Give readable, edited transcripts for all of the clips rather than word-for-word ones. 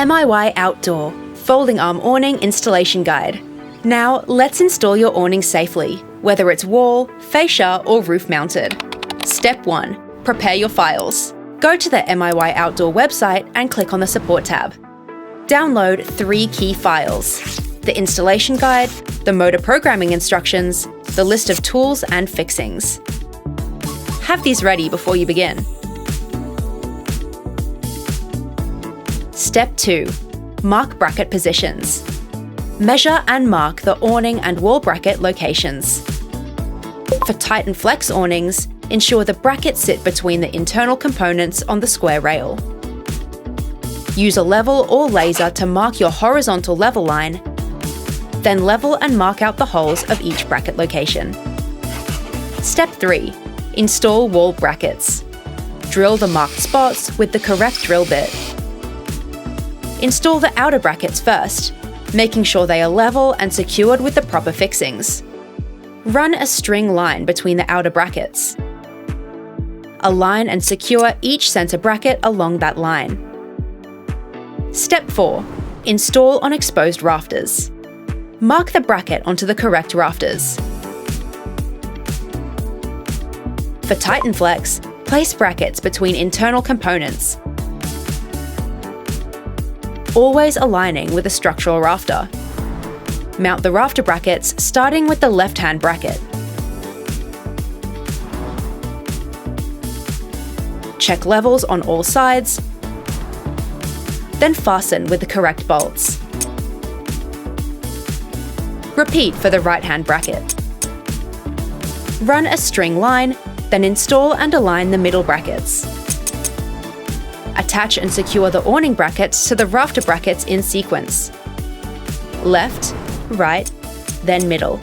MIY Outdoor Folding Arm Awning Installation Guide. Now, let's install your awning safely, whether it's wall, fascia, or roof mounted. Step 1. Prepare your files. Go to the MIY Outdoor website and click on the Support tab. Download 3 key files: the installation guide, the motor programming instructions, the list of tools and fixings. Have these ready before you begin. Step 2. Mark bracket positions. Measure and mark the awning and wall bracket locations. For tight and flex awnings, ensure the brackets sit between the internal components on the square rail. Use a level or laser to mark your horizontal level line, then level and mark out the holes of each bracket location. Step 3. Install wall brackets. Drill the marked spots with the correct drill bit. Install the outer brackets first, making sure they are level and secured with the proper fixings. Run a string line between the outer brackets. Align and secure each center bracket along that line. Step 4. Install on exposed rafters. Mark the bracket onto the correct rafters. For tight and flex, place brackets between internal components, always aligning with a structural rafter. Mount the rafter brackets starting with the left-hand bracket. Check levels on all sides, then fasten with the correct bolts. Repeat for the right-hand bracket. Run a string line, then install and align the middle brackets. Attach and secure the awning brackets to the rafter brackets in sequence. Left, right, then middle.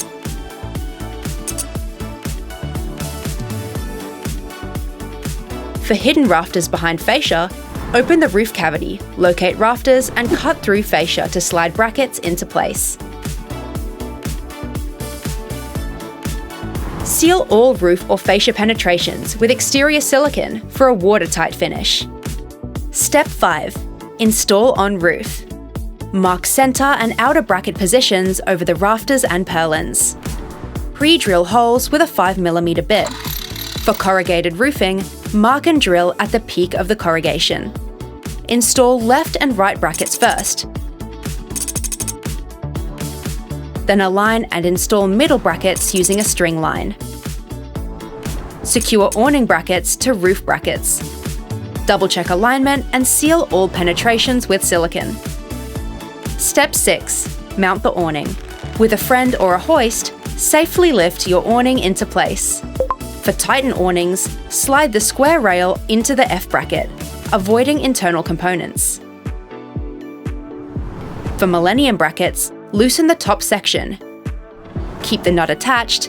For hidden rafters behind fascia, open the roof cavity, locate rafters, and cut through fascia to slide brackets into place. Seal all roof or fascia penetrations with exterior silicone for a watertight finish. Step 5. Install on roof. Mark center and outer bracket positions over the rafters and purlins. Pre-drill holes with a 5mm bit. For corrugated roofing, mark and drill at the peak of the corrugation. Install left and right brackets first. Then align and install middle brackets using a string line. Secure awning brackets to roof brackets. Double-check alignment and seal all penetrations with silicone. Step 6. Mount the awning. With a friend or a hoist, safely lift your awning into place. For Titan awnings, slide the square rail into the F bracket, avoiding internal components. For Millennium brackets, loosen the top section. Keep the nut attached.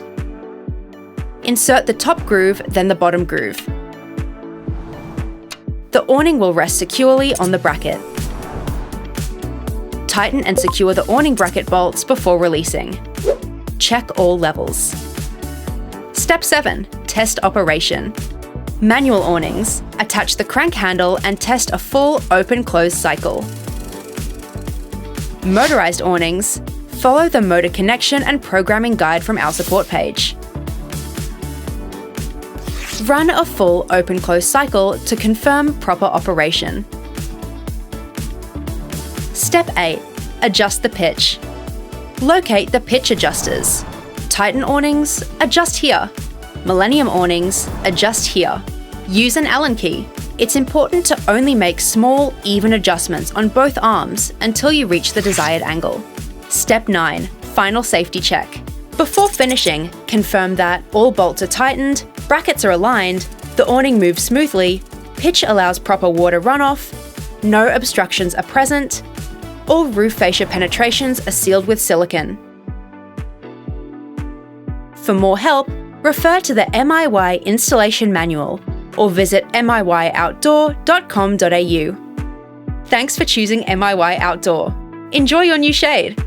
Insert the top groove, then the bottom groove. The awning will rest securely on the bracket. Tighten and secure the awning bracket bolts before releasing. Check all levels. Step 7. Test operation. Manual awnings. Attach the crank handle and test a full open-close cycle. Motorized awnings. Follow the motor connection and programming guide from our support page. Run a full open-close cycle to confirm proper operation. Step 8. Adjust the pitch. Locate the pitch adjusters. Titan awnings, adjust here. Millennium awnings, adjust here. Use an Allen key. It's important to only make small, even adjustments on both arms until you reach the desired angle. Step 9. Final safety check. Before finishing, confirm that all bolts are tightened, brackets are aligned, the awning moves smoothly, pitch allows proper water runoff, no obstructions are present, all roof fascia penetrations are sealed with silicone. For more help, refer to the MIY installation manual or visit miyoutdoor.com.au. Thanks for choosing MIY Outdoor. Enjoy your new shade!